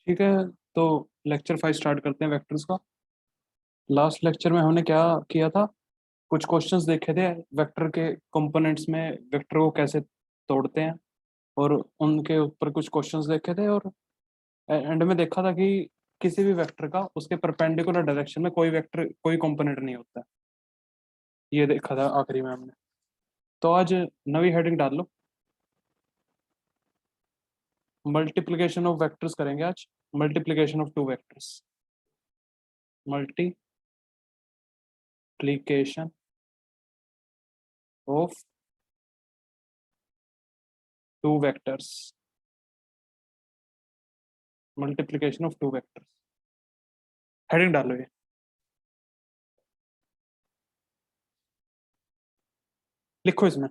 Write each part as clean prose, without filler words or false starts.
ठीक है, तो लेक्चर 5 स्टार्ट करते हैं वेक्टर्स का। लास्ट लेक्चर में हमने क्या किया था? कुछ क्वेश्चंस देखे थे वेक्टर के कंपोनेंट्स में, वेक्टर को कैसे तोड़ते हैं, और उनके ऊपर कुछ क्वेश्चंस देखे थे। और एंड में देखा था कि किसी भी वेक्टर का उसके परपेंडिकुलर डायरेक्शन में कोई वेक्टर कोई कंपोनेंट नहीं होता है। ये देखा था आखिरी में हमने। तो आज नवी हेडिंग डाल लो, मल्टीप्लिकेशन ऑफ वेक्टर्स करेंगे आज। Multiplication of two vectors, multiplication of two vectors, multiplication of two vectors. Heading डालो ये, लिखो इसमें,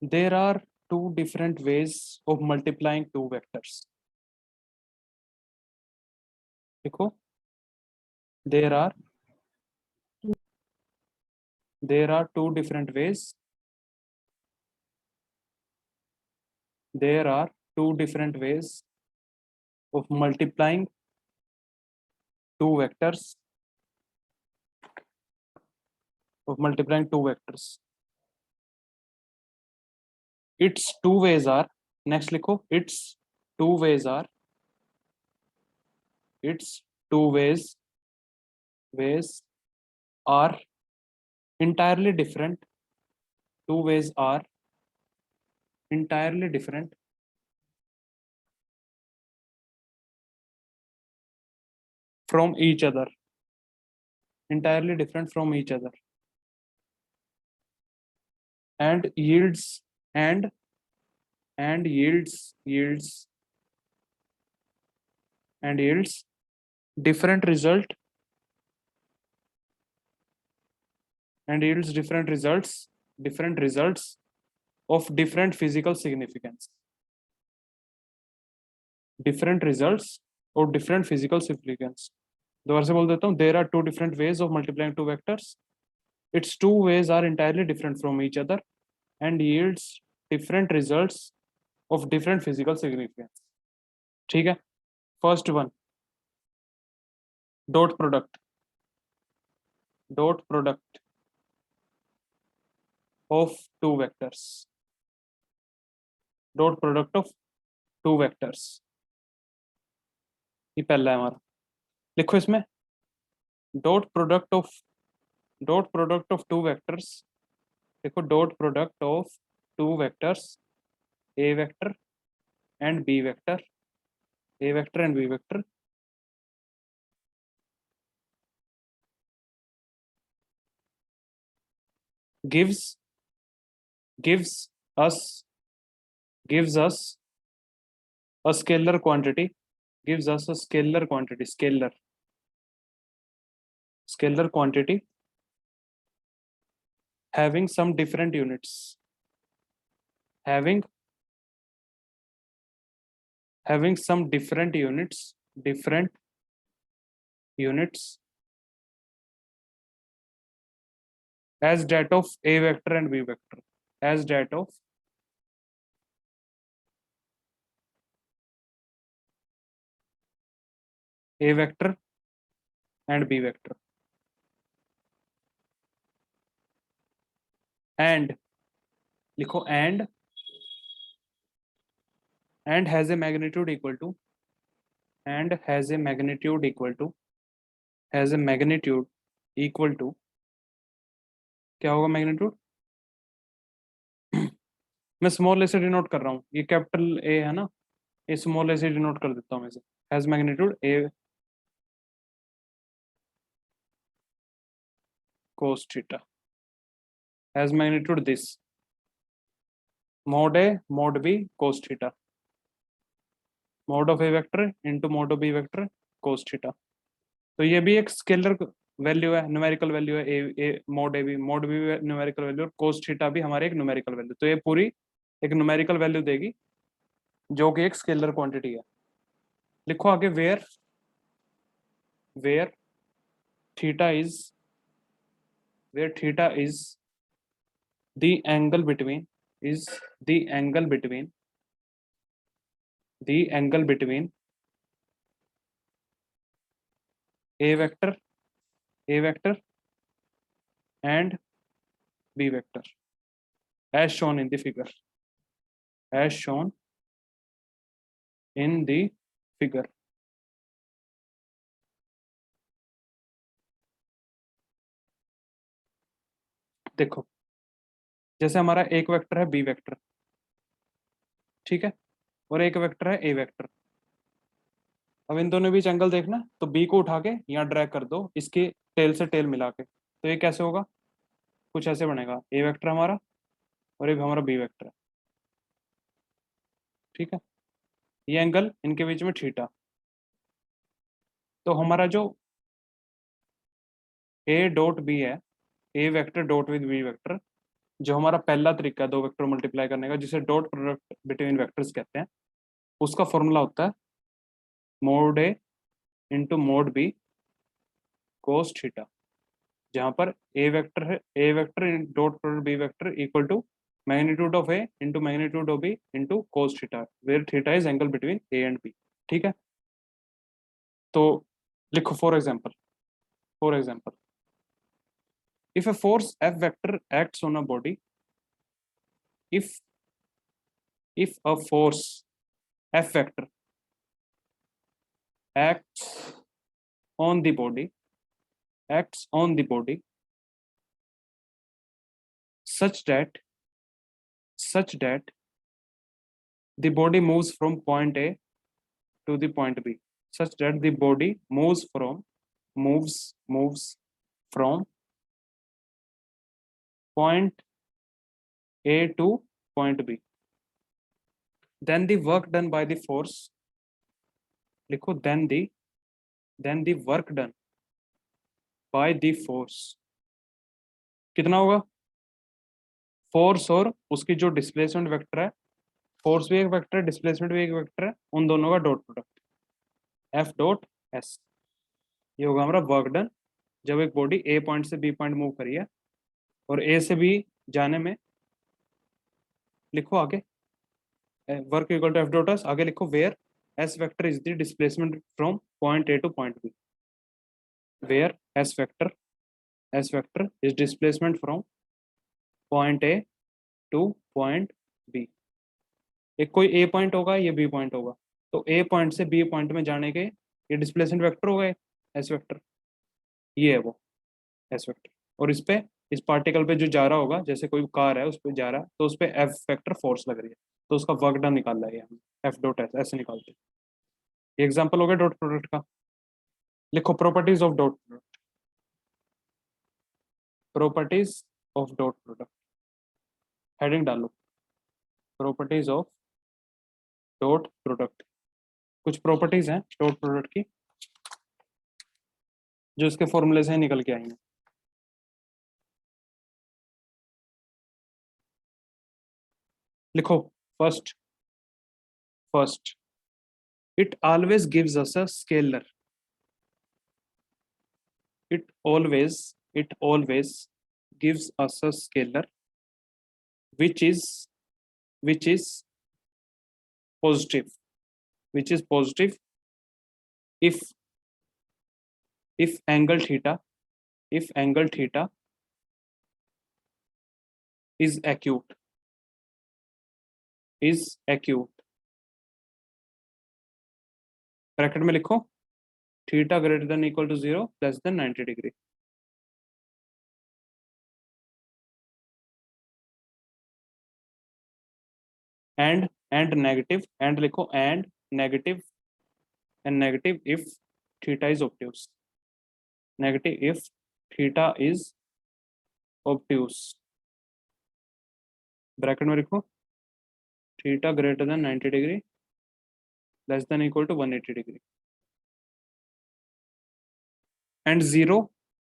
there are two different ways of multiplying two vectors. लिखो, there are two different ways, there are two different ways of multiplying two vectors, of multiplying two vectors. It's two ways are, next लिखो, it's two ways are, it's two ways are entirely different, two ways are entirely different from each other, entirely different from each other, and yields and yields different result, and yields different results of different physical significance, different results of different physical significance। दोबारा से बोल देता हूँ, there are two different ways of multiplying two vectors, its two ways are entirely different from each other and yields different results of different physical significance। ठीक है, first one, dot product, dot product of two vectors, dot product of two vectors. ये पहला है हमारा। लिखो इसमें, dot product of two vectors. देखो, dot product of two vectors, A vector and B vector, A vector and B vector, gives gives us gives us a scalar quantity, gives us a scalar quantity, scalar quantity having some different units, having some different units as that of a vector and b vector, as that of a vector and b vector, and लिखो, and has a magnitude equal to, and has a magnitude equal to, has a magnitude equal to, क्या होगा magnitude? मैं small ए से denote कर रहा हूँ, ये capital A है ना, ये स्मॉल ए से डिनोट कर देता हूँ मैं इसे। Has magnitude A cos theta, has magnitude this, mod a mod b cos theta, mod of a vector into mod of b vector cos theta. तो ये भी एक स्केलर वैल्यू है, न्यूमेरिकल वैल्यू है, ए mod a भी numerical value, और cos theta भी हमारे एक न्यूमेरिकल वैल्यू। तो ये पूरी एक न्यूमेरिकल वैल्यू देगी जो कि एक स्केलर क्वांटिटी है। लिखो आगे, where theta is where theta is the angle between, is the angle between the angle between A vector and B vector as shown in the figure, as shown in the figure. देखो, जैसे हमारा एक vector है B vector, ठीक है, और एक vector है ए वेक्टर। अब इन दोनों के बीच एंगल देखना है, तो बी को उठा के यहाँ ड्रैग कर दो, इसके टेल से टेल मिला के, तो ये कैसे होगा, कुछ ऐसे बनेगा, ए वेक्टर हमारा और एक हमारा बी वेक्टर है, ठीक है, ये एंगल इनके बीच में थीटा। तो हमारा जो ए डॉट बी है, A vector dot with B vector, जो हमारा पहला तरीका है दो वेक्टर मल्टीप्लाई करने का, जिसे डॉट प्रोडक्ट बिटवीन वेक्टर्स कहते हैं, उसका फॉर्मूला होता है mod A into mod B cos theta, जहां पर ए वेक्टर है, A vector dot product B vector equal to magnitude of A into magnitude of B into cos theta, where theta is angle between A and B, ठीक है। तो लिखो for example if a force F vector acts on a body, if a force F vector acts on the body, such that the body moves from point A to the point B, such that the body moves from point A to point B, then the work done by the force, लिखो then the work done by the force कितना होगा, force और उसकी जो displacement vector है, force भी एक vector है, डिस्प्लेसमेंट भी एक वेक्टर है, उन दोनों का dot product F dot S, ये होगा हमारा वर्क डन जब एक बॉडी ए पॉइंट से बी पॉइंट मूव करी है, और ए से बी जाने में, लिखो आगे work equal to F dot S, आगे लिखो where S vector is the displacement from point A to point B, where S vector is displacement from point A to point B, एक कोई ए पॉइंट होगा, ये बी पॉइंट होगा, तो ए point से B point में जाने के ये डिस्प्लेसमेंट वेक्टर हो गए एस वेक्टर, ये है वो एस वेक्टर, और इस पार्टिकल पे जो जा रहा होगा, जैसे कोई कार है उस पर जा रहा है, तो उस पर एफ वेक्टर फोर्स लग रही है, तो उसका वर्क डन निकाल रहा है हम एफ डॉट एस ऐसे निकालते हैं। ये एग्जाम्पल हो गया डॉट प्रोडक्ट का। लिखो properties of dot product, properties of dot product, heading डालो प्रॉपर्टीज ऑफ डॉट प्रोडक्ट। कुछ प्रॉपर्टीज हैं डॉट प्रोडक्ट की जो इसके फॉर्मूले से निकल के आई हैं। लिखो first it always gives us a scalar, it always gives us a scalar which is positive, if angle theta is acute, bracket में लिखो theta greater than equal to 0 less than 90 degree, and negative, and लिखो and negative if theta is obtuse, negative if theta is obtuse, bracket में लिखो theta greater than 90 degree less than equal to 180 degree, and zero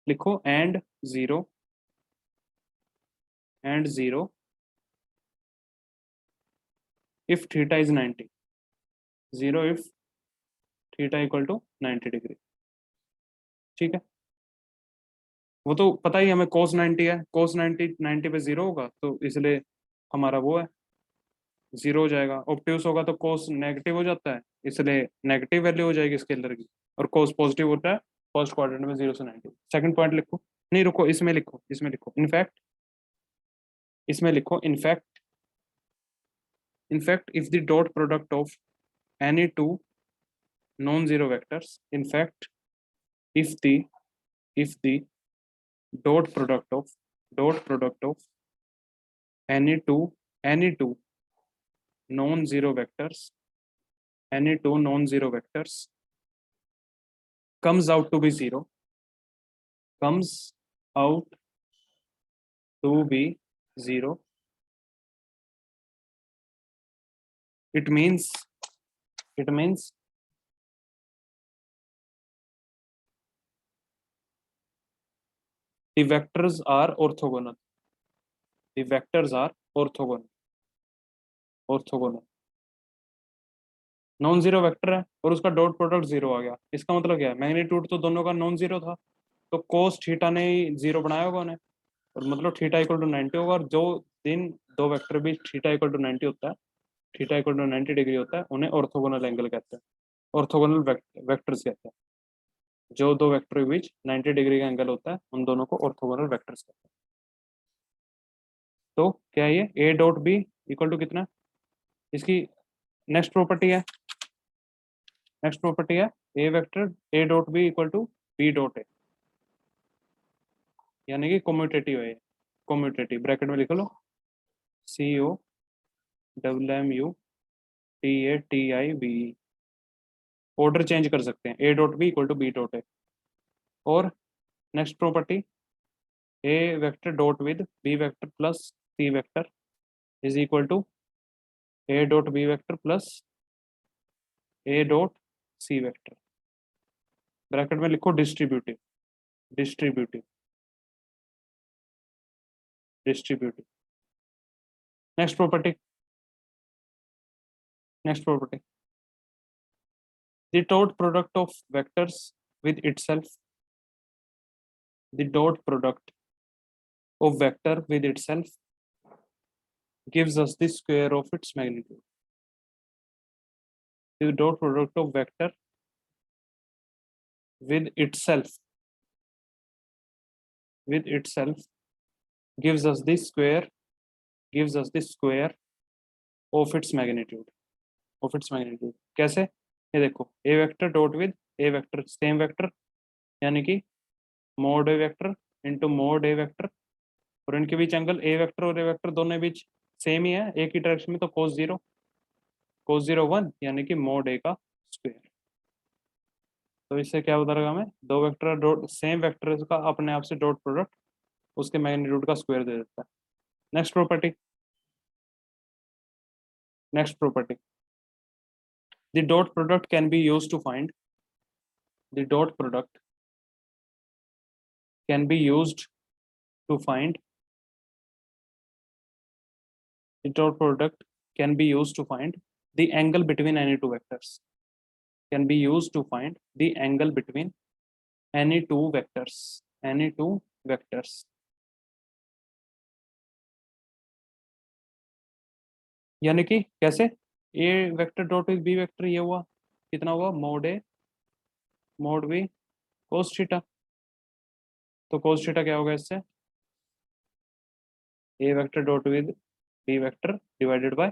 लिखो and zero if theta is 90, 0 if theta equal to 90 degree, ठीक है। वो तो पता ही हमें cos 90 है, cos 90 पे 0 होगा, तो इसलिए हमारा वो है जीरो हो जाएगा। ऑब्ट्यूस होगा तो कोस नेगेटिव हो जाता है, इसलिए नेगेटिव वैल्यू हो जाएगी स्केलर की, और कोस पॉजिटिव होता है फर्स्ट क्वाड्रेंट में 0 से 90। सेकंड पॉइंट लिखो, नहीं रुको, इसमें लिखो, इसमें लिखो इनफैक्ट, इसमें लिखो in fact if the dot product of any two non zero vectors, in fact if the if the dot product of any two non-zero vectors, any two non-zero vectors comes out to be zero, comes out to be zero, it means the vectors are orthogonal, the vectors are orthogonal। Non zero vector है और उसका dot product zero आ गया, इसका मतलब क्या है, magnitude तो दोनों का नॉन जीरो था, तो कोस थीटा ने ही जीरो बनाया होगा उन्हें, और मतलब थीटा इक्वल टू 90 होगा, और जो दिन दो वेक्टर बीच थीटा इक्वल टू 90 होता है, थीटा इक्वल टू 90 डिग्री होता है, उन्हें ऑर्थोगोनल एंगल कहते हैं, ऑर्थोगोनल वेक्टर्स कहते हैं। जो दो वेक्टर के बीच 90 डिग्री का एंगल होता है उन दोनों को ऑर्थोगोनल वेक्टर्स कहते हैं। तो क्या है ये, A dot B equal to कितना, इसकी नेक्स्ट प्रॉपर्टी है, A vector A dot B equal to B dot A, यानी कि कम्यूटेटिव है, कम्यूटेटिव, ब्रैकेट में लिख लो COMMUTATIBE, ऑर्डर चेंज कर सकते हैं, A dot B equal to B dot A. और next property, A vector dot with B vector plus C vector is equal to A dot B vector plus A dot C vector, bracket में लिखो distributive, distributive, distributive. Next property, next property, the dot product of vectors with itself, the dot product of vector with itself gives us the square of its magnitude, the dot product of vector with itself gives us the square of its magnitude, कैसे, ये देखो, A vector dot with A vector same vector, यानी कि mod A vector into mod A vector, और इनके बीच angle A vector और ए vector दोनों के बीच सेम ही है, एक ही डायरेक्शन में, तो cos 0 1, यानी कि मोड ए का स्क्वायर। तो इससे क्या बता रहा हमें, दो वेक्टर डॉट सेम वेक्टर का अपने आप से डॉट प्रोडक्ट उसके मैग्नीट्यूड का स्क्वायर दे देता है। Next property, the dot product can be used to find, the dot product can be used to find, the dot product can be used to find the angle between any two vectors, can be used to find the angle between any two vectors, यानी कि कैसे, A vector dot with B vector, ये हुआ कितना हुआ, mod A mod B cos theta, तो cos theta क्या होगा इससे, A vector dot with B vector divided by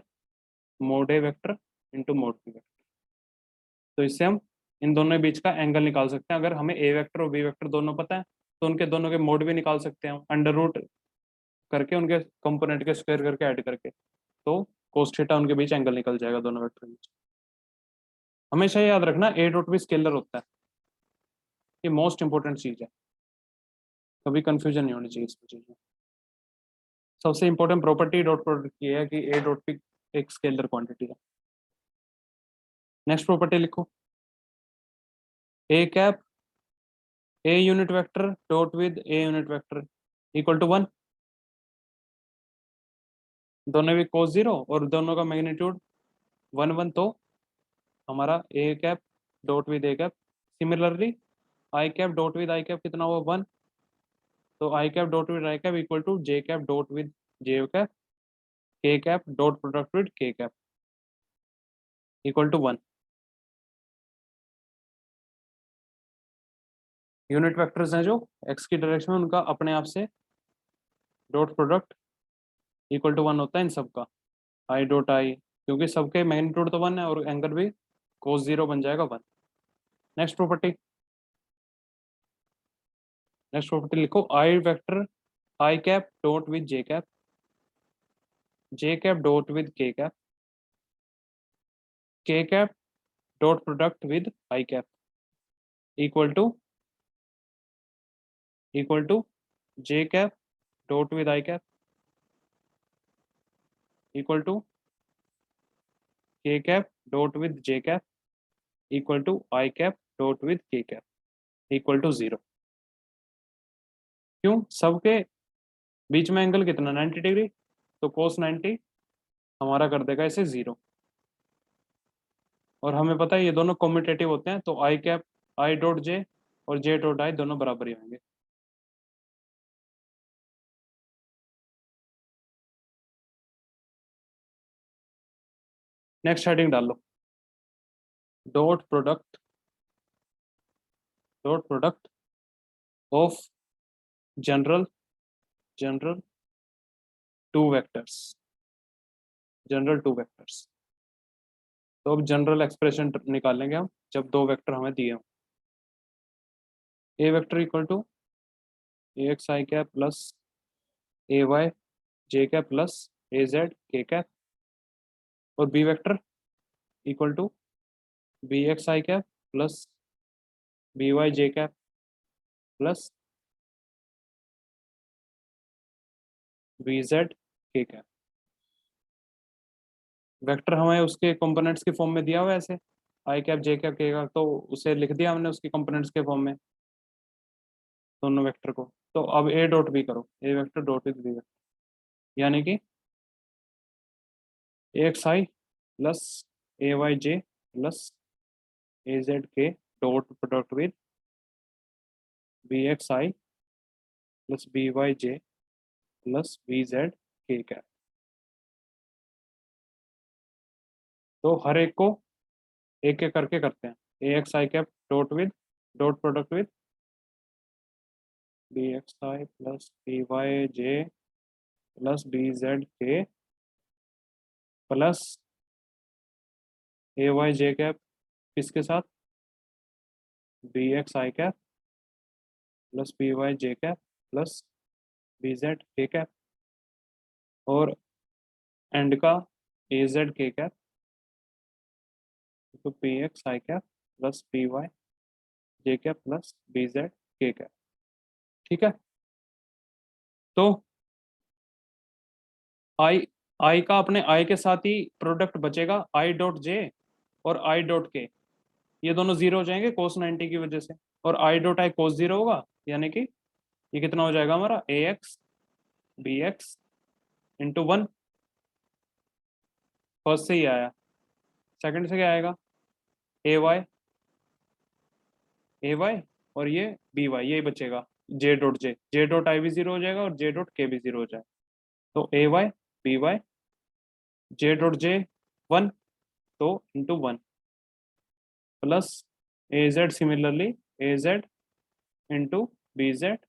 mod A vector into mod B vector. तो इससे हम इन दोनों के बीच का एंगल निकाल सकते हैं, अगर हमें ए वेक्टर और बी वेक्टर दोनों पता है तो उनके दोनों के मोड भी निकाल सकते हैं, अंडर रूट करके उनके कंपोनेंट के स्क्वायर करके ऐड करके, तो कोस थीटा उनके बीच एंगल निकल जाएगा दोनों वेक्टर के बीच। हमेशा याद रखना ए डॉट भी स्केलर होता है, ये मोस्ट इंपॉर्टेंट चीज है, कभी कंफ्यूजन नहीं होनी चाहिए इस चीज में। सबसे इंपॉर्टेंट प्रॉपर्टी डॉट प्रोडक्ट की है कि ए डॉट पी एक स्केलर क्वांटिटी है। नेक्स्ट प्रॉपर्टी लिखो, A cap A unit vector dot with A unit vector equal to 1, दोनों भी कोस 0 और दोनों का मैग्नीट्यूड 1 1, तो हमारा A cap dot with A cap, similarly I cap dot with I cap कितना हुआ 1, तो I cap dot with I cap equal to J cap dot with J cap, K cap dot product with K cap equal to 1। Unit vectors हैं जो x की direction में, उनका अपने आप से डॉट प्रोडक्ट इक्वल टू 1 होता है इन सबका, आई डॉट आई, क्योंकि सबके मैग्नीट्यूड तो 1 है और एंगल भी cos 0 बन जाएगा 1। नेक्स्ट प्रॉपर्टी, नेक्स्ट प्रॉपर्टी लिखो, I vector I cap dot with J cap dot with K cap dot product with I cap equal to J cap dot with I cap equal to K cap dot with J cap equal to I cap dot with K cap equal to 0। क्यों? सबके बीच में angle कितना, 90 degree, तो cos 90 हमारा कर देगा इसे 0। और हमें पता है ये दोनों कॉम्यूटेटिव होते हैं, तो I cap I dot J और जे डॉट आई दोनों बराबर ही होंगे। नेक्स्ट हेडिंग डाल लो, dot product of general two vectors, general two vectors. तो अब जनरल एक्सप्रेशन निकालेंगे हम जब दो वेक्टर हमें दिए हों। A vector equal to A X I cap plus A Y J cap plus A Z K cap, और B vector equal to B X I cap plus B Y J cap plus B Z K cap. Vector हमें उसके components के form में दिया हुआ है ऐसे, आई cap J cap K cap, तो उसे लिख दिया हमने उसके कंपोनेंट्स के फॉर्म में दोनों वेक्टर को। तो अब ए डॉट बी करो, A vector dot with B vector, यानी कि A X I plus A Y J plus A Z K dot product with B X I plus B Y J plus B Z K cap. तो हर एक को एक एक करके करते हैं, A X I cap dot product with B X I plus B Y J plus B Z K plus A Y J cap किसके साथ, B X I cap plus B Y J cap plus B Z K cap, और and का ए Z K cap तो B X I cap plus B Y J cap plus B Z K cap. ठीक है, तो आई आई का अपने आई के साथ ही प्रोडक्ट बचेगा, आई डॉट जे और आई डॉट के, ये दोनों जीरो हो जाएंगे कोस 90 की वजह से, और आई डॉट आई कोस 0 होगा, यानी कि ये कितना हो जाएगा हमारा A X B X into 1। First से ही आया, सेकंड से क्या आएगा, ए वाई और ये बी वाई, यही बचेगा जे डॉट आई भी 0 हो जाएगा और जे डॉट के भी 0 हो जाएगा। तो A Y B Y J dot J 1, तो into 1 plus A Z similarly A Z into B Z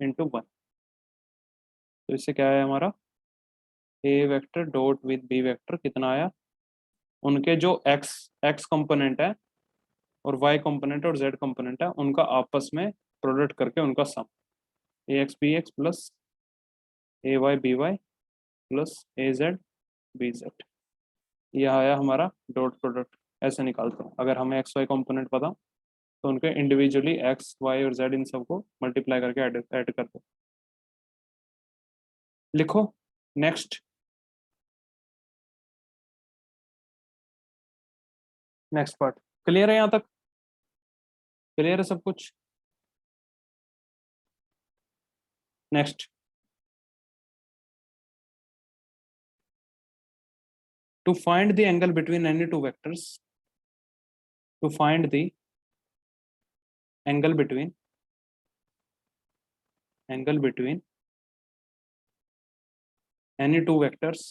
into 1। तो इससे क्या आया हमारा, A vector dot with B vector कितना आया, उनके जो एक्स एक्स कंपोनेंट है और वाई कंपोनेंट और जेड कंपोनेंट है उनका आपस में प्रोडक्ट करके उनका sum, A X B X plus A Y B Y plus A Z B Z, यह आया हमारा डॉट प्रोडक्ट। ऐसे निकालते हैं, अगर हमें एक्स वाई कंपोनेंट पता तो उनके इंडिविजुअली एक्स वाई और जेड इन सबको मल्टीप्लाई करके ऐड कर दो। लिखो नेक्स्ट, नेक्स्ट पार्ट क्लियर है, यहाँ तक क्लियर है सब कुछ? Next, to find the angle between any two vectors, to find the angle between any two vectors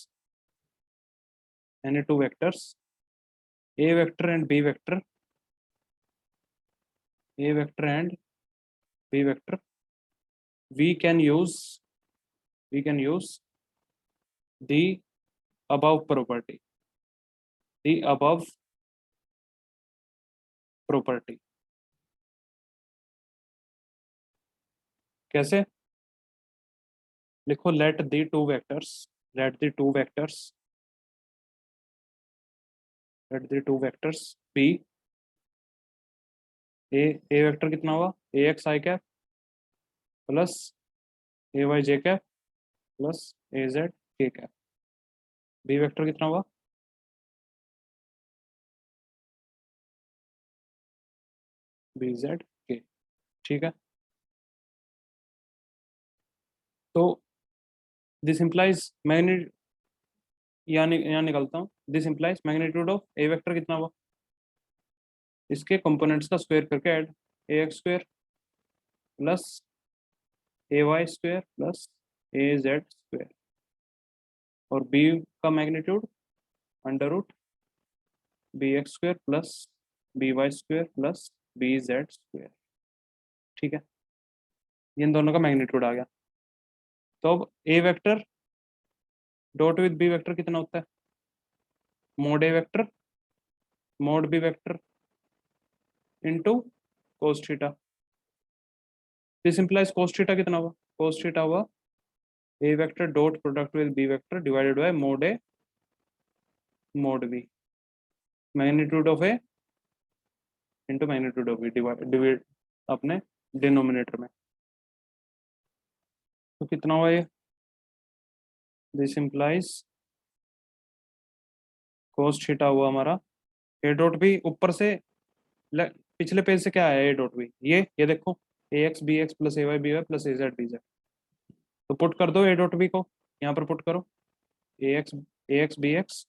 any two vectors, a vector and b vector, a vector and b vector, we can use the above property, the above property. कैसे लिखो? let the two vectors be a vector कितना हुआ, ए X I cap plus A Y J cap plus A Z K cap, B vector कितना हुआ, B Z के। ठीक है, तो दिस इंप्लाइज मैग्नीट्यूड, यहाँ निकलता हूँ, this implies magnitude of A vector कितना हुआ, इसके कंपोनेंट्स का स्क्वायर करके add, A X square plus A Y square plus A Z square, और बी का magnitude under root B X square plus B Y square plus B Z square. ठीक है, इन दोनों का मैग्नीट्यूड आ गया। तो अब A vector dot with B vector कितना होता है, mod A vector mod B vector into cos theta. This implies cos theta कितना हुआ, कोस थीटा हुआ A vector dot product with B vector divided by mod A mod B, magnitude of A into magnitude of B divide अपने denominator में। तो कितना हुआ ये, this implies cos theta हुआ हमारा, ए डॉट बी ऊपर से पिछले पेज से क्या आया, ए डॉट बी ये देखो, ए X B X plus A Y B Y plus A Z B Z. तो पुट कर दो ए डॉट बी को, यहाँ पर पुट करो, A X B X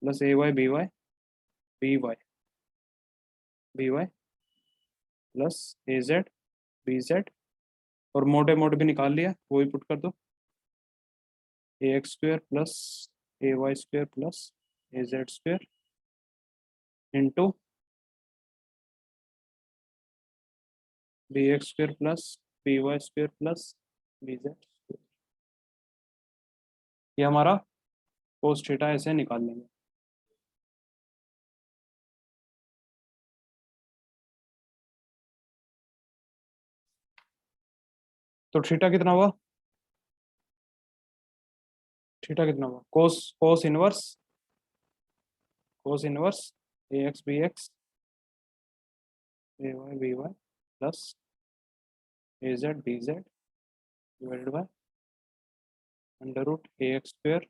plus A Y B Y B Y plus A Z B Z, और mod भी निकाल लिया, वो भी पुट कर दो, A X square plus A Y square plus A Z square into B X square plus B Y square plus B Z square. ये हमारा कोस थीटा ऐसे निकाल लेंगे। तो थीटा कितना हुआ, थीटा कितना हुआ, cos inverse A X B X A Y B Y plus A Z B Z divided by under root A X square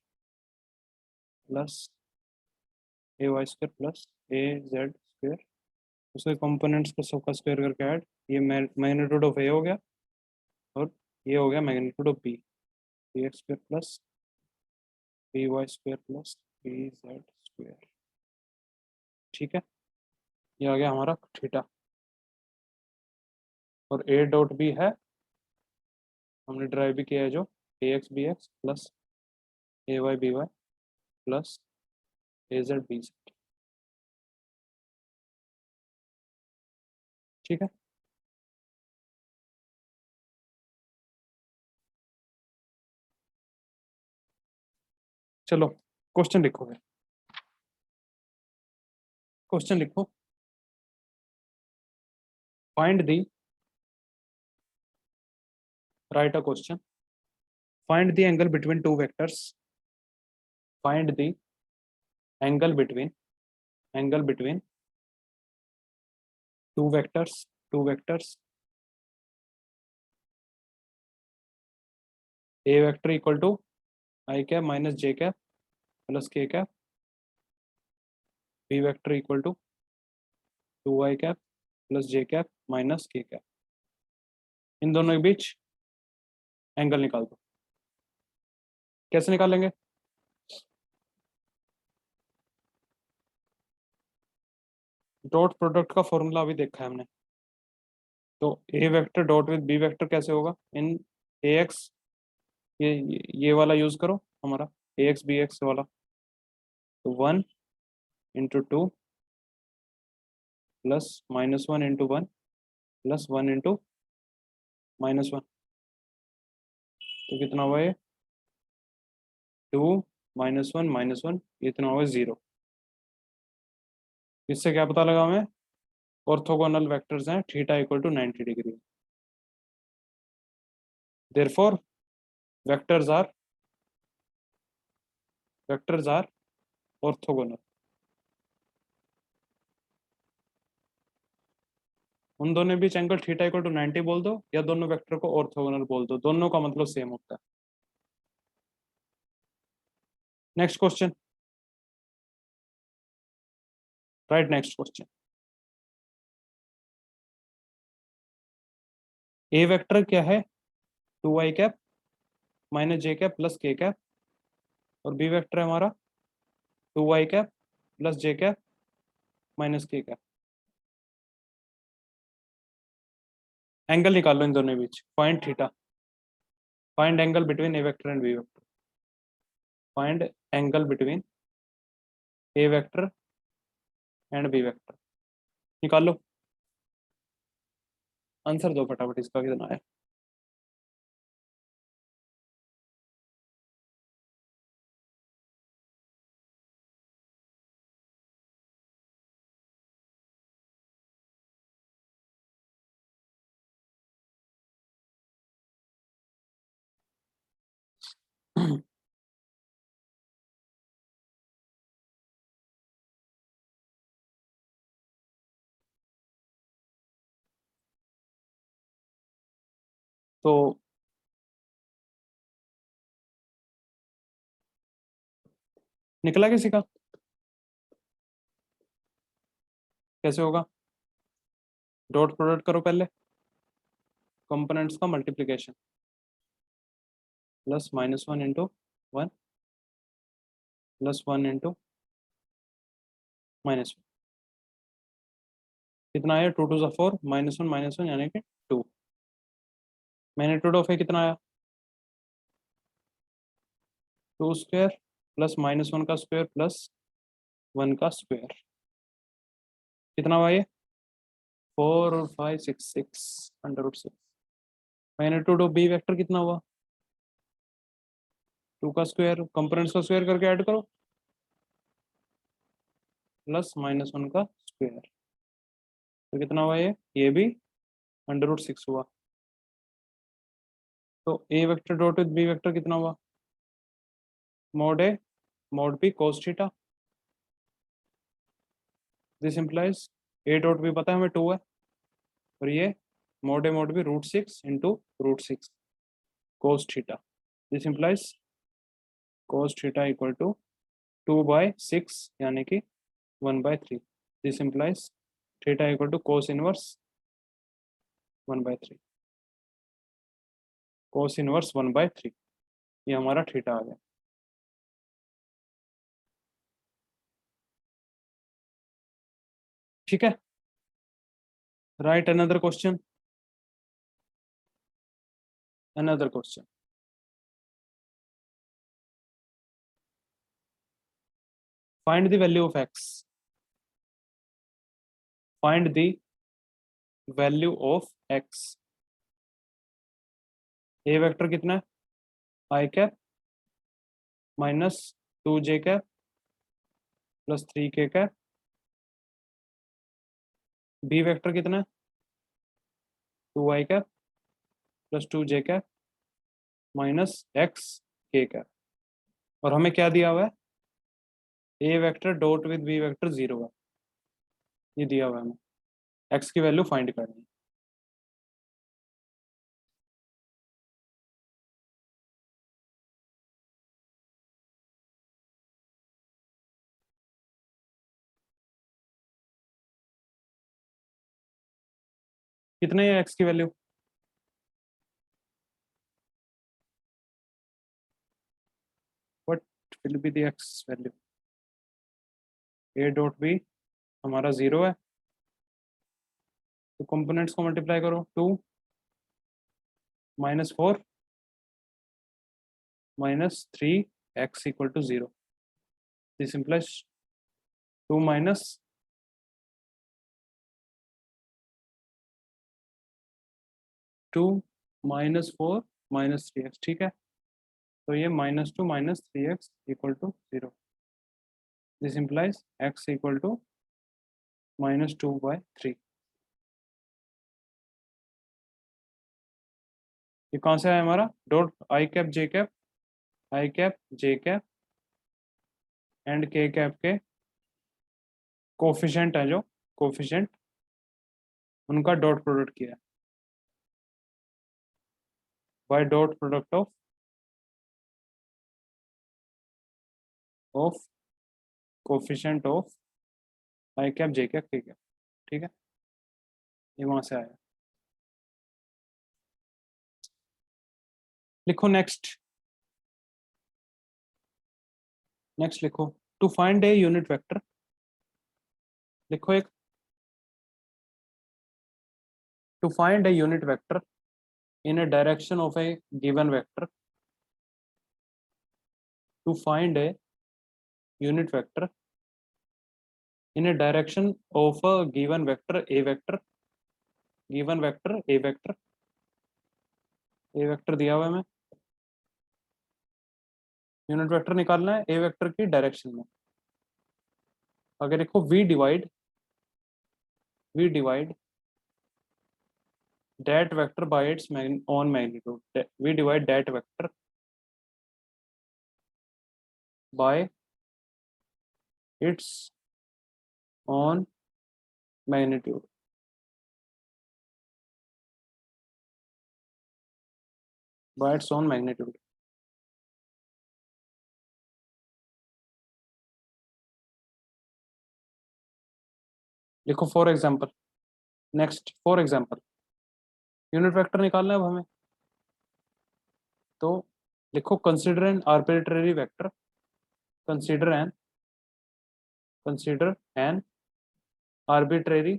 plus A Y square plus A Z square, उसके components को सबका square करके add, ये magnitude of ए हो गया और ये हो गया magnitude of B, B X square plus B Y square plus B Z square. ठीक है, ये आ गया हमारा थीटा, और ए डॉट बी है, हमने ड्राइव भी किया है, जो A X B X plus A Y B Y plus A Z B Z. ठीक है, चलो क्वेश्चन लिखो, फिर क्वेश्चन लिखो, find the, write a question, find the angle between two vectors, find the angle between two vectors A vector equal to I cap minus J cap plus K cap, B vector equal to two I cap plus J cap minus K cap, इन दोनों के बीच angle निकाल दो। कैसे निकालेंगे, dot product का formula अभी देखा है हमने। तो A vector dot with B vector कैसे होगा, इन ए एक्स, ये वाला यूज करो हमारा ए एक्स बी एक्स वाला, तो 1 into 2 plus -1 into 1 plus 1 into -1, तो कितना हुआ ये 2 -1 इतना हुआ 0। इससे क्या पता लगा हमें, ऑर्थोगोनल वेक्टर्स हैं theta equal to 90 degree. Therefore vectors are orthogonal. उन दोनों बीच एंगल थीटा इक्वल टू 90 बोल दो या दोनों वेक्टर को ऑर्थोगोनल बोल दो, दोनों का मतलब सेम होता है। Next question, right, next question. A vector क्या है 2i cap minus J cap plus K cap, और बी वेक्टर है हमारा 2i cap plus J cap minus K cap. Angle निकाल लो इन दोनों के बीच, find theta, find angle between A vector and B vector, find angle between A vector and B vector. निकाल लो, आंसर दो फटाफट, इसका कितना है। तो निकला किसी का, कैसे होगा, डॉट प्रोडक्ट करो पहले, कंपोनेंट्स का multiplication, plus -1 into 1 plus 1 into -1, कितना आया 2 2 ज़ा 4 -1 यानी कि 2। मैग्नीट्यूड ऑफ ए कितना आया 2 स्क्वायर प्लस -1 का स्क्वायर प्लस 1 का स्क्वायर, कितना हुआ ये 4 और 5 6 6 √6। मैग्नीट्यूड ऑफ बी वेक्टर कितना हुआ 2 का स्क्वायर, कंपोनेंट्स का स्क्वायर करके ऐड करो, प्लस -1 का स्क्वायर, तो कितना हुआ ये भी √6 हुआ। तो A vector dot with B vector कितना हुआ mod A mod B cos theta, this implies A dot B पता है हमें 2 है, और ये mod A mod B √6 into √6 cos theta, this implies cos theta equal to 2/6 यानी कि 1/3, this implies theta equal to cos inverse 1/3, cos inverse 1/3, ये हमारा थीटा आ गया। ठीक है, right another question, another question. Find the value of X, find the value of X. A vector कितना है I cap -2 J cap plus 3 K cap, B vector कितना है 2i cap plus 2 J cap -x K cap, और हमें क्या दिया हुआ है A vector dot with B vector 0 है, ये दिया हुआ है हमें, एक्स की वैल्यू फाइंड करनी है। कितने है एक्स की value what will be the X value, A dot B हमारा 0 है, तो कंपोनेंट्स को मल्टीप्लाई करो 2 -4 -3 x equal to 0, this implies 2 minus 2 minus 4 minus 3x, ठीक है। तो ये -2 minus 3x equal to 0। This implies x equal to -2/3। ये कौन सा है हमारा dot I cap J cap, I cap J cap and K cap के कोफिशिएंट है, जो कोफिशिएंट उनका डॉट प्रोडक्ट किया है by dot product of coefficient of I cap J cap K cap, ठीक है। ये वहां से आया। लिखो नेक्स्ट, नेक्स्ट लिखो to find a unit vector. लिखो एक to find a unit vector in a direction of a given vector, to find a unit vector in a direction of a given vector a vector, given vector a vector, a vector दिया हुआ है, हमें unit vector निकालना है A vector की direction में। अगर देखो we divide that vector by its own magnitude, we divide that vector by its own magnitude, by its own magnitude। लिखो for example, next for example unit vector निकालना है अब हमें। तो लिखो consider an arbitrary vector, consider an arbitrary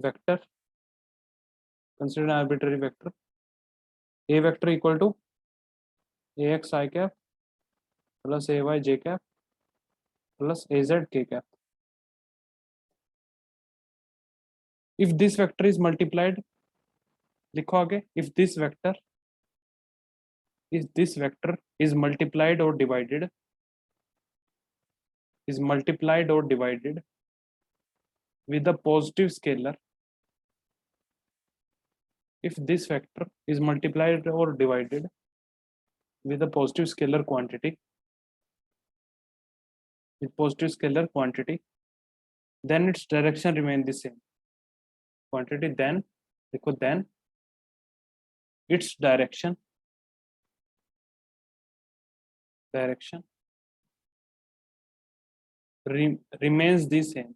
vector, consider an arbitrary vector A vector equal to A X I cap plus A Y J cap plus A Z K cap. If this vector is multiplied, लिखो आगे, if this vector is multiplied or divided with a positive scalar, if this vector is multiplied or divided with a positive scalar quantity, then its direction remain the same quantity, then देखो then its direction remains the same,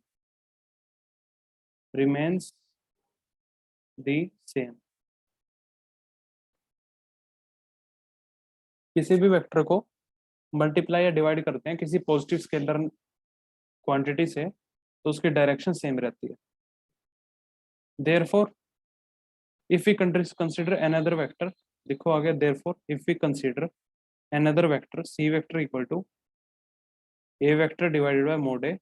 किसी भी vector को multiply या divide करते हैं किसी positive scalar quantity से तो उसकी डायरेक्शन सेम रहती है। therefore if we consider another vector, देखो आगे, therefore if we consider another vector c vector equal to a vector divided by mod a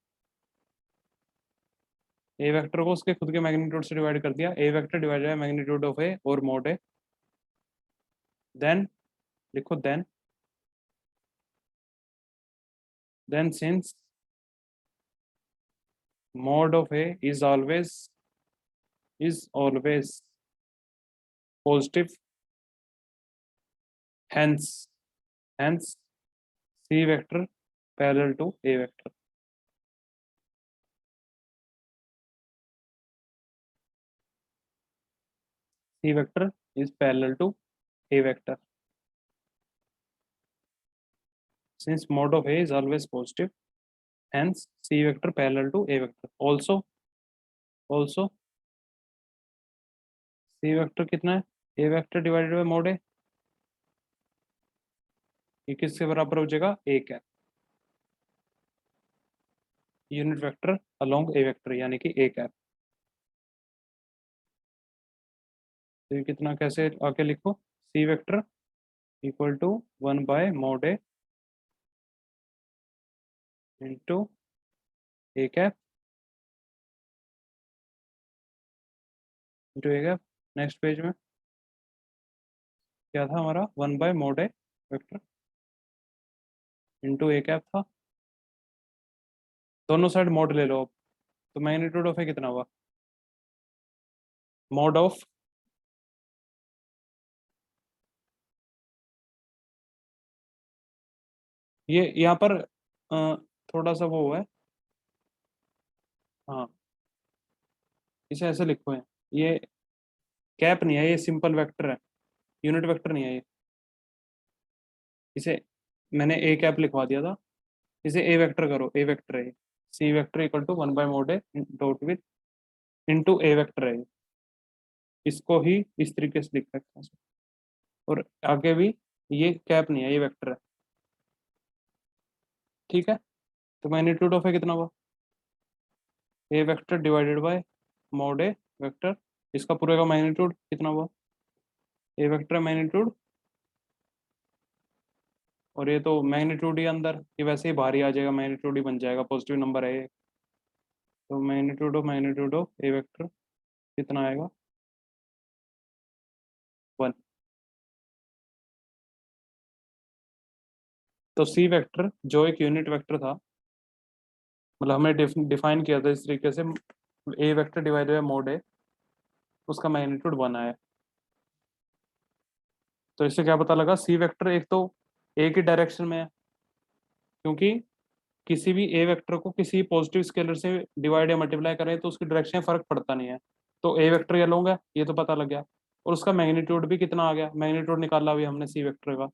vector को उसके खुद के मैग्नीट्यूड से डिवाइड कर दिया, a vector divided by magnitude of a और mod a, देन लिखो then since mod of a is always positive, hence c vector parallel to a vector, c vector is parallel to a vector, since mod of a is always positive, hence c vector parallel to a vector। also c vector कितना है, a vector divided by mod a, ये किसके बराबर हो जाएगा, a cap, unit vector along A vector यानी कि a cap. तो ये कितना कैसे आके लिखो, c vector equal to 1/mod A into A cap into A cap. Next page में क्या था हमारा, 1/mod A vector into A cap था। दोनों साइड मॉड ले लो अब, तो मैग्नीट्यूड ऑफ ए कितना हुआ, मॉड ऑफ ये यहाँ पर थोड़ा सा वो है। हाँ, इसे ऐसे लिखो है, ये कैप नहीं है, ये सिंपल वेक्टर है, यूनिट वेक्टर नहीं है ये। इसे मैंने ए कैप लिखवा दिया था, इसे ए वेक्टर करो, ए वेक्टर है, C vector equal to 1/mod A dot with into A vector है। इसको ही इस तरीके से लिख सकते हैं, और आगे भी ये कैप नहीं है, ये वेक्टर है। ठीक है, तो मैग्नीट्यूड ऑफ ए कितना हुआ, A vector divided by mod A vector, इसका पूरे का मैग्नीट्यूड कितना हुआ, ए वेक्टर मैग्नीट्यूड, और ये तो मैग्नीट्यूड ही अंदर, ये वैसे ही बाहर ही आ जाएगा, मैग्नीट्यूड ही बन जाएगा, पॉजिटिव नंबर है ये। तो मैग्नीट्यूड ऑफ ए वेक्टर कितना आएगा, 1। तो सी वेक्टर जो एक यूनिट वेक्टर था, मतलब हमने डिफाइन किया था इस तरीके से, ए वेक्टर डिवाइडेड बाय मॉड ए, उसका मैग्नीट्यूड 1 आया। तो इससे क्या पता लगा, सी वेक्टर एक तो एक ही डायरेक्शन में है, क्योंकि किसी भी ए वेक्टर को किसी पॉजिटिव स्केलर से डिवाइड या मल्टीप्लाई करें तो उसकी डायरेक्शन में फर्क पड़ता नहीं है। तो ए वेक्टर ये लूंगा, ये तो पता लग गया, और उसका मैग्नीट्यूड भी कितना आ गया, मैग्नीट्यूड निकाला अभी हमने सी वेक्टर का,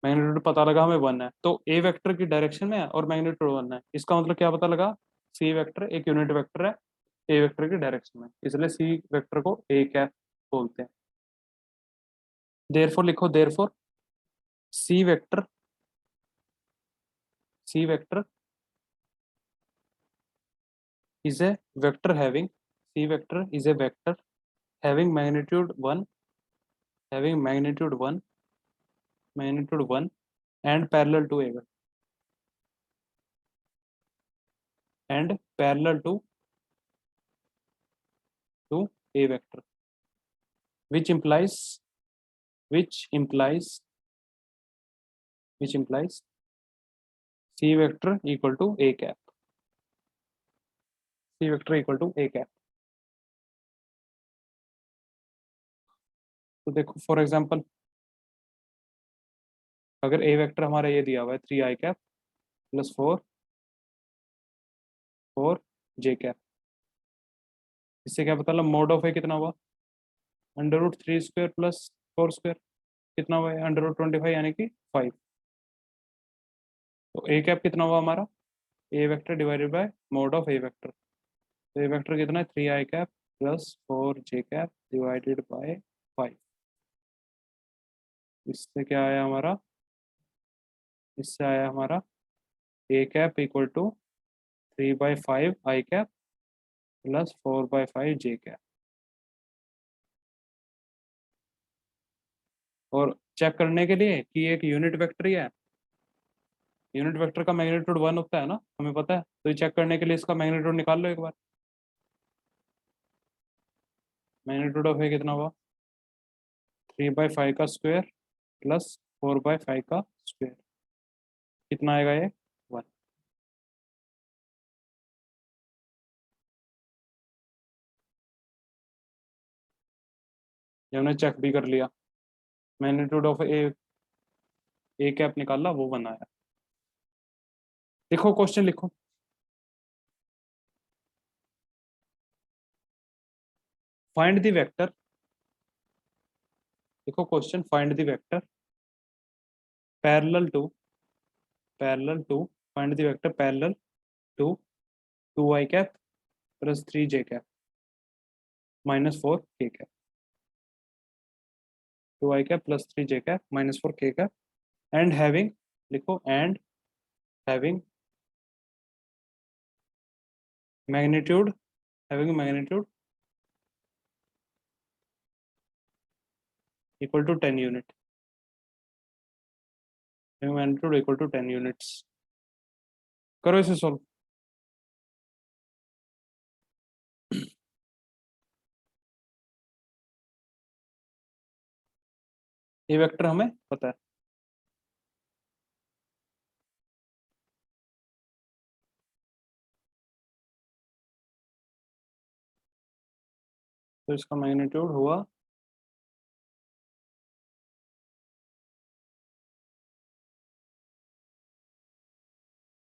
मैग्नीट्यूड पता लगा हमें 1 है, तो ए वेक्टर की डायरेक्शन में है और मैग्नीट्यूड 1 है, इसका मतलब क्या पता लगा, सी वेक्टर एक यूनिट वेक्टर है ए वेक्टर की डायरेक्शन में, इसलिए सी वेक्टर को ए कैप बोलते हैं। देयरफॉर लिखो, therefore C vector, C vector is a vector having, C vector is a vector having magnitude 1, having magnitude 1 and parallel to A vector, and parallel to A vector, which implies, which implies, which implies C vector equal to A cap, C vector equal to A cap। तो देखो for example, अगर ए vector हमारा ये दिया हुआ है 3 I cap plus 4 J cap, इससे क्या पता लगा, मोड ऑफ ए कितना हुआ, √3² प्लस 4² कितना हुआ है, √25 यानी कि 5। तो ए कैप कितना हुआ हमारा, A vector divided by mod of A vector, तो ए वेक्टर कितना है, 3 I cap plus 4 J cap divided by 5। इससे क्या आया हमारा, इससे आया हमारा A cap equal to 3/5 I cap plus 4/5 J cap. और चेक करने के लिए कि एक यूनिट वेक्टर ही है, यूनिट वेक्टर का मैग्नीट्यूड 1 होता है ना, हमें पता है, तो ये चेक करने के लिए इसका मैग्नीट्यूड निकाल लो एक बार। मैग्नीट्यूड ऑफ ए कितना हुआ, 3/5 का स्क्वायर प्लस 4/5 का स्क्वायर, कितना आएगा ये, 1। ये हमने चेक भी कर लिया, मैग्नीट्यूड ऑफ ए कैप निकाला, वो बनाया। लिखो क्वेश्चन लिखो, फाइंड द वेक्टर, लिखो question, find the vector parallel to, parallel to, find the vector parallel to 2 I cap plus 3 J cap minus 4 K cap, 2 I cap plus 3 J cap minus 4 K cap, and having, लिखो and having magnitude, having magnitude equal to 10 unit. Magnitude equal to 10 units. करो इसे solve. ये vector हमें पता है। तो इसका magnitude हुआ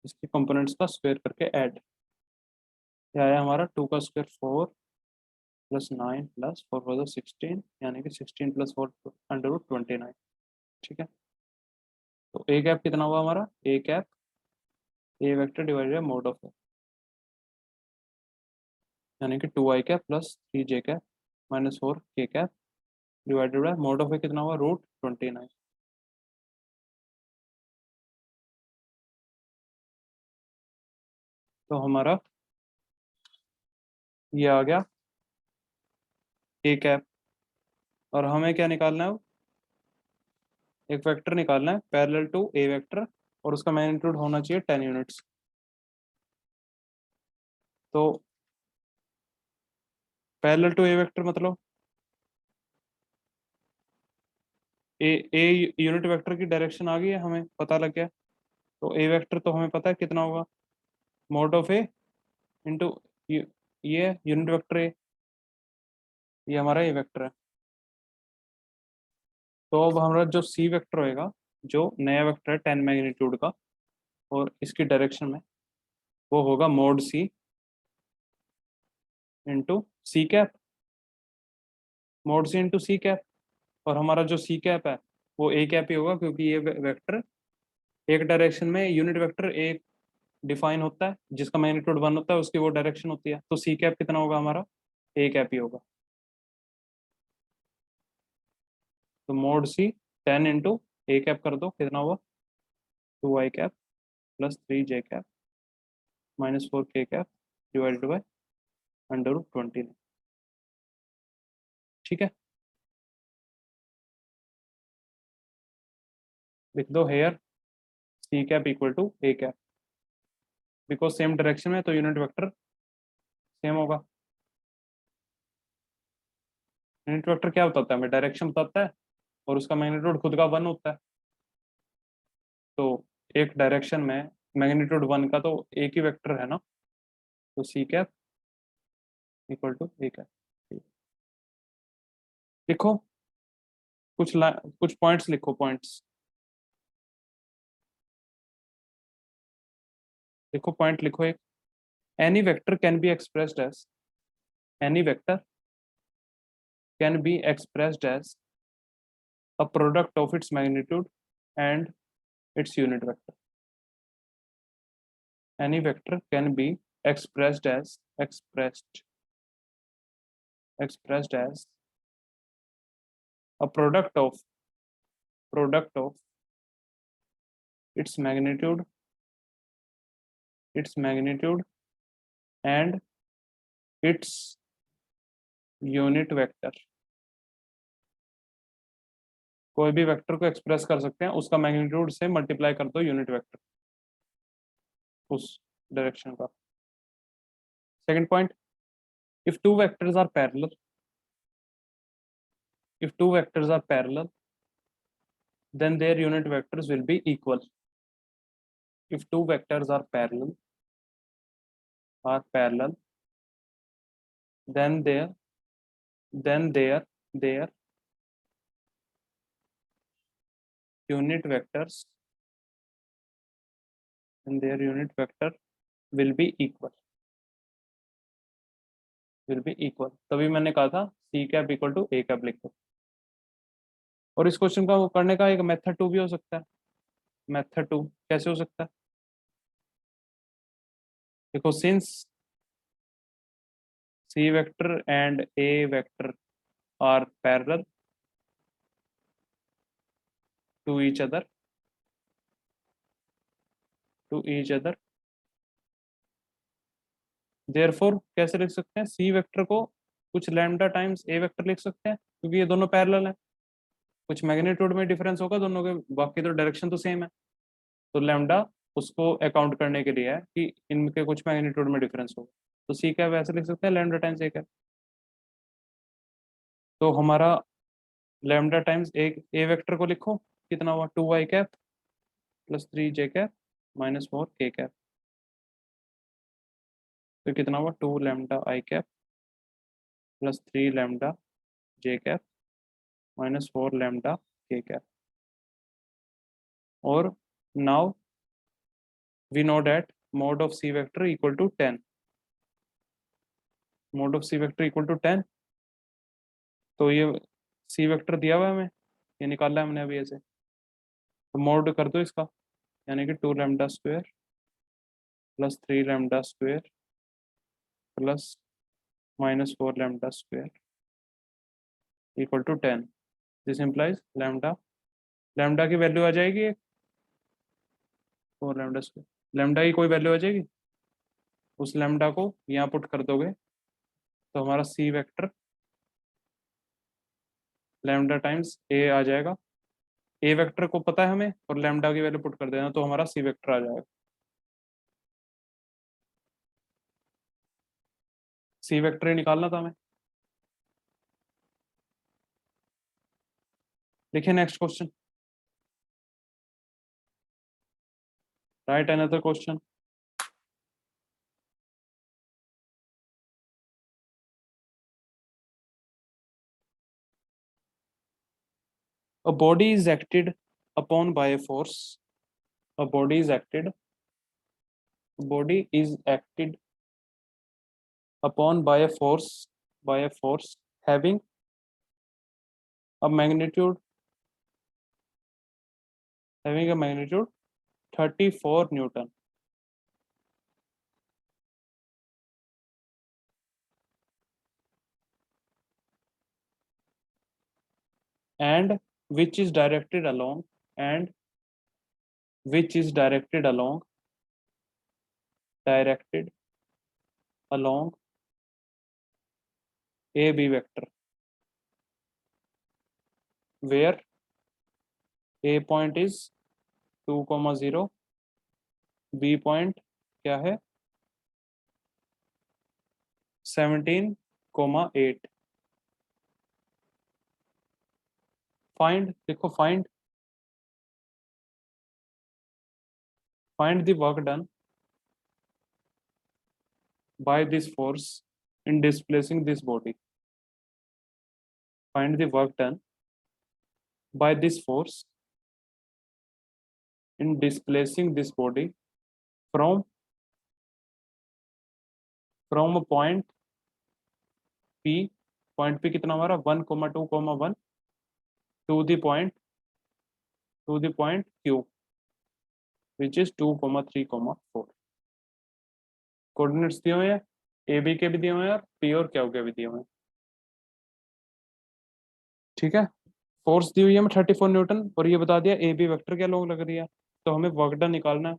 इसके कंपोनेंट्स का स्क्वायर करके ऐड। ये आया हमारा 2 का स्क्वायर 4 प्लस 9 प्लस 4 4 16, यानी कि 16 प्लस 4 अंडर रूट 29। ठीक है, तो ए कैप कितना हुआ हमारा? A cap A vector divided mod of A, यानी कि 2 i cap plus 3 j cap minus 4 k cap divided by mod of A कितना हुआ? रूट 29। तो हमारा ये आ गया ए कैप। और हमें क्या निकालना है? एक वेक्टर निकालना है पैरेलल टू ए वेक्टर, और उसका मैग्नीट्यूड होना चाहिए 10 यूनिट्स। तो पैरेलल टू ए वेक्टर मतलब ए यूनिट वेक्टर की डायरेक्शन आ गई है, हमें पता लग गया। तो ए वेक्टर तो हमें पता है कितना होगा, मोड ऑफ ए इंटू ये यूनिट वेक्टर ए, ये हमारा ए वेक्टर है। तो अब हमारा जो सी वेक्टर होएगा, जो नया वेक्टर है 10 मैग्नीट्यूड का और इसकी डायरेक्शन में, वो होगा मोड सी इंटू सी कैप, मोड सी इंटू सी कैप। और हमारा जो सी कैप है वो ए कैप ही होगा, क्योंकि ये वेक्टर एक डायरेक्शन में यूनिट वेक्टर एक डिफाइन होता है जिसका मैग्नीट्यूड 1 होता है, उसकी वो डायरेक्शन होती है। तो सी कैप कितना होगा हमारा? ए कैप ही होगा। तो mod C 10 into A cap कर दो, कितना हुआ? 2 i cap plus 3 j cap minus 4 k cap divided by under root 20। ठीक है, लिख दो here C cap equal to A cap, because same direction में तो यूनिट वेक्टर सेम होगा। यूनिट वेक्टर क्या बताता है हमें? डायरेक्शन बताता है, और उसका मैग्नीट्यूड खुद का 1 होता है। तो एक डायरेक्शन में मैग्नीट्यूड 1 का तो एक ही वेक्टर है ना, तो C cap equal to A cap. लिखो कुछ पॉइंट्स लिखो, पॉइंट्स लिखो, पॉइंट लिखो एक। Any vector can be expressed as, any vector can be expressed as a product of its magnitude and its unit vector. Any vector can be expressed as a product of its magnitude and its unit vector. कोई भी vector को express कर सकते हैं, उसका magnitude से multiply कर दो यूनिट वेक्टर उस डायरेक्शन का। Second point, if two vectors are parallel, if two vectors are parallel then their unit vectors will be equal. If two vectors are parallel then their unit vectors and their unit vector will be equal. तभी मैंने कहा था C cap equal to A cap लिखो। और इस question का वो करने का एक मेथड 2 भी हो सकता है। मेथड 2 कैसे हो सकता है? देखो, since C vector and A vector are parallel to each other therefore कैसे लिख सकते हैं? सी वेक्टर को कुछ लैम्डा टाइम्स ए वेक्टर लिख सकते हैं, क्योंकि ये दोनों पैरेलल हैं। कुछ मैग्नीट्यूड में डिफरेंस होगा दोनों के, बाकी तो डायरेक्शन तो सेम है। तो लैम्डा उसको अकाउंट करने के लिए है कि इनके कुछ मैग्नीट्यूड में डिफरेंस होगा। तो सी कैप वैसे लिख सकते हैं लैम्डा टाइम्स ए कैप। तो हमारा लैम्डा टाइम्स एक ए वेक्टर को लिखो, कितना हुआ 2 i cap plus 3 j cap minus 4 k cap. तो कितना हुआ 2 λ i cap plus 3 λ j cap minus 4 λ k cap. और now we know that mod of C vector equal to 10। Mod of C vector equal to 10। तो ये C vector दिया हुआ है हमें, ये निकाला है हमने अभी ऐसे। तो मोड कर दो इसका, यानी कि 2 λ² plus 3 λ² plus minus 4 λ² equal to 10। This implies lambda, lambda की वैल्यू आ जाएगी 4 λ²। लैम्डा की कोई वैल्यू आ जाएगी, उस लैम्डा को यहाँ पुट कर दोगे तो हमारा सी वेक्टर लैम्डा टाइम्स ए आ जाएगा। ए वेक्टर को पता है हमें और लैम्डा की वैल्यू पुट कर देना तो हमारा सी वेक्टर आ जाएगा। सी वेक्टर ही निकालना था हमें। देखिए next question, right another question. A body is acted upon by a force. A body is acted. Body is acted upon by a force. By a force having a magnitude. Having a magnitude 34 Newton. And which is directed along. And which is directed along. Directed along AB vector. Where A point is 2, 0, B point क्या है 17, 8। Find, देखो find the work done by this force in displacing this body. Find the work done by this force in displacing this body from a point P. Point P कितना हमारा 1, 2, 1 to the point Q which is 2, 3, 4। Coordinates दिए हुए हैं, A B के भी दिए हुए हैं और पी और क्यू के भी दिए हुए हैं। ठीक है, फोर्स दी हुई है 34 न्यूटन और ये बता दिया ए बी वेक्टर क्या लोग लग रही है। तो हमें वर्क डन निकालना है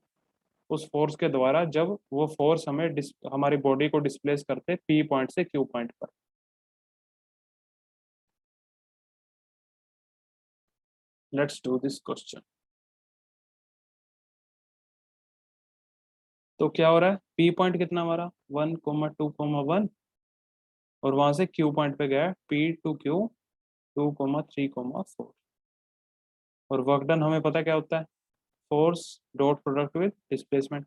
उस फोर्स के द्वारा जब वो फोर्स हमें हमारी बॉडी को डिस्प्लेस करते पी पॉइंट से क्यू पॉइंट पर। Let's do this question. तो क्या हो रहा है, पी पॉइंट कितना हमारा 1, 2, 1 और वहां से क्यू पॉइंट पे गया पी टू क्यू 2, 3, 4। और वर्क डन हमें पता क्या होता है, force dot product with displacement.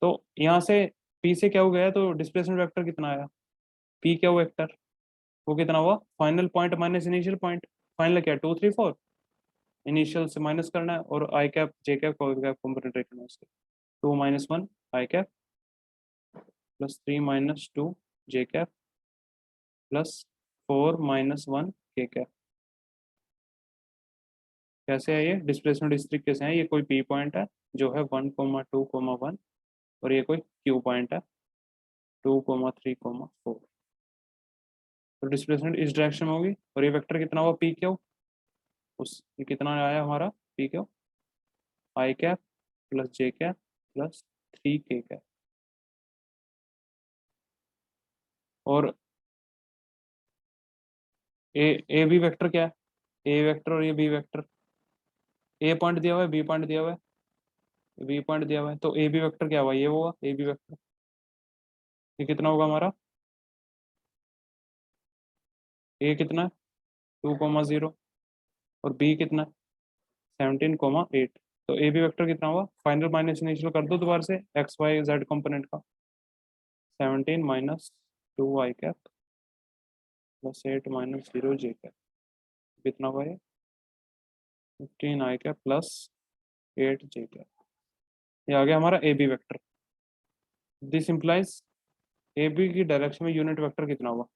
तो यहाँ से पी से क्या हो गया तो डिस्प्लेसमेंट वेक्टर कितना आया, पी क्या हुआ वेक्टर वो कितना हुआ final point minus initial point. Final क्या 2, 3, 4, इनिशियल से माइनस करना है और आई कैप जे कैप कंपोनेंट रखना है उसके 2, -1 आई cap plus 3, -2 J cap plus 4, -1 के कैप। कैसे है ये डिस्प्लेसमेंट इस तरीके से है, ये कोई पी पॉइंट है जो है 1, 2, 1 और ये कोई क्यू पॉइंट है 2, 3, 4। तो डिस्प्लेसमेंट इस डायरेक्शन में होगी और ये वेक्टर कितना हुआ पी क्यू, उस ये कितना आया हमारा P Q I cap plus J cap plus 3 K cap. और ए बी वेक्टर क्या है? ए वेक्टर और ये बी वेक्टर, ए पॉइंट दिया हुआ है, बी पॉइंट दिया हुआ है, बी पॉइंट दिया हुआ है, तो ए बी वेक्टर क्या हुआ? ये होगा ए बी वेक्टर। ये कितना होगा हमारा? ए कितना है? 2,0 और बी कितना है? 17,8। तो ए बी वेक्टर कितना हुआ? फाइनल माइनस इनिशियल कर दो दोबारा से एक्स वाई जेड कंपोनेंट का। 17 minus 2 i cap plus 8 minus 0 j cap, कितना हुआ ये? 15 i cap plus 8 j cap. ये आ गया हमारा A B vector. This implies A B की डायरेक्शन में यूनिट वेक्टर कितना हुआ?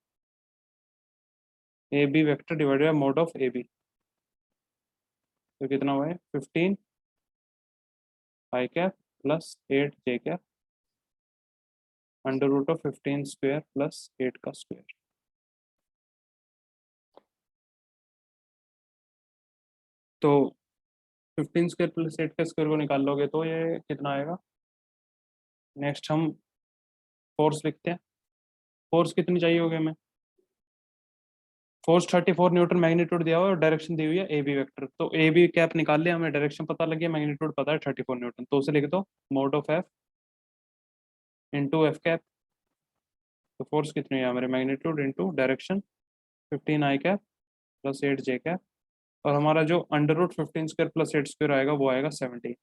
A B vector divided by mod of A B, तो कितना हुआ है? 15 i cap plus 8 j cap under root of 15 square plus 8 का स्क्वायर। तो 15 स्क्वायर प्लस 8 का स्क्वायर को निकाल लोगे तो ये कितना आएगा? नेक्स्ट हम फोर्स लिखते हैं। फोर्स कितनी चाहिए होगी हमें? फोर्स 34 न्यूटन मैग्नीट्यूड दिया हुआ है और डायरेक्शन दी हुई है ए बी वेक्टर। तो ए बी कैप निकाल लिया, हमें डायरेक्शन पता लगी, मैग्नीट्यूड पता है 34 न्यूटन, तो उसे लिख दो mod of F into F cap. तो फोर्स कितनी है हमारे? Magnitude into direction 15 i cap plus 8 j cap, और हमारा जो under root 15 square plus 8 square आएगा वो आएगा 17।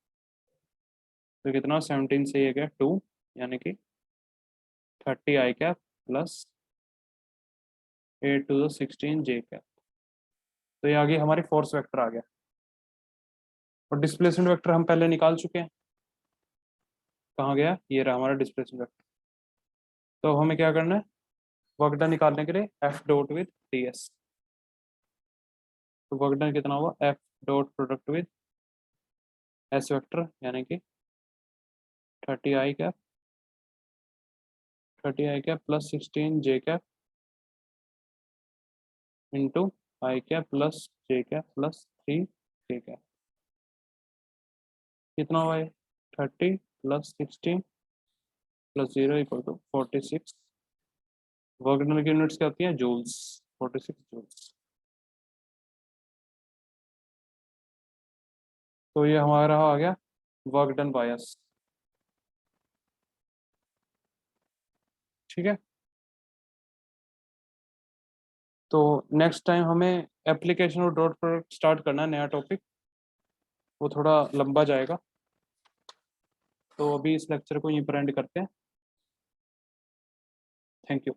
तो कितना? 17 से ये गया 2, यानी कि 30 i cap plus 8 to the 16 j cap. तो ये आ गई हमारी फोर्स वेक्टर आ गया। और डिस्प्लेसमेंट वेक्टर हम पहले निकाल चुके हैं। कहाँ गया? ये रहा हमारा डिस्प्लेसमेंट वेक्टर। तो हमें क्या करना है? वर्क डन निकालने के लिए F dot with D S. तो वर्क डन कितना हुआ? F dot product with S vector, यानी कि 30 i cap plus 16 j cap into i cap plus j cap plus 3 j cap. कितना हुआ है? 30 plus 16 plus 0 equal to 46। Work done की units क्या होती हैं? जूल्स। 46 जूल्स। तो ये हमारा आ गया वर्क डन बायस। ठीक है। तो नेक्स्ट टाइम हमें एप्लीकेशन और डॉट प्रोडक्ट स्टार्ट करना है, नया टॉपिक, वो थोड़ा लंबा जाएगा। तो अभी इस लेक्चर को यहीं पर एंड करते हैं। Thank you.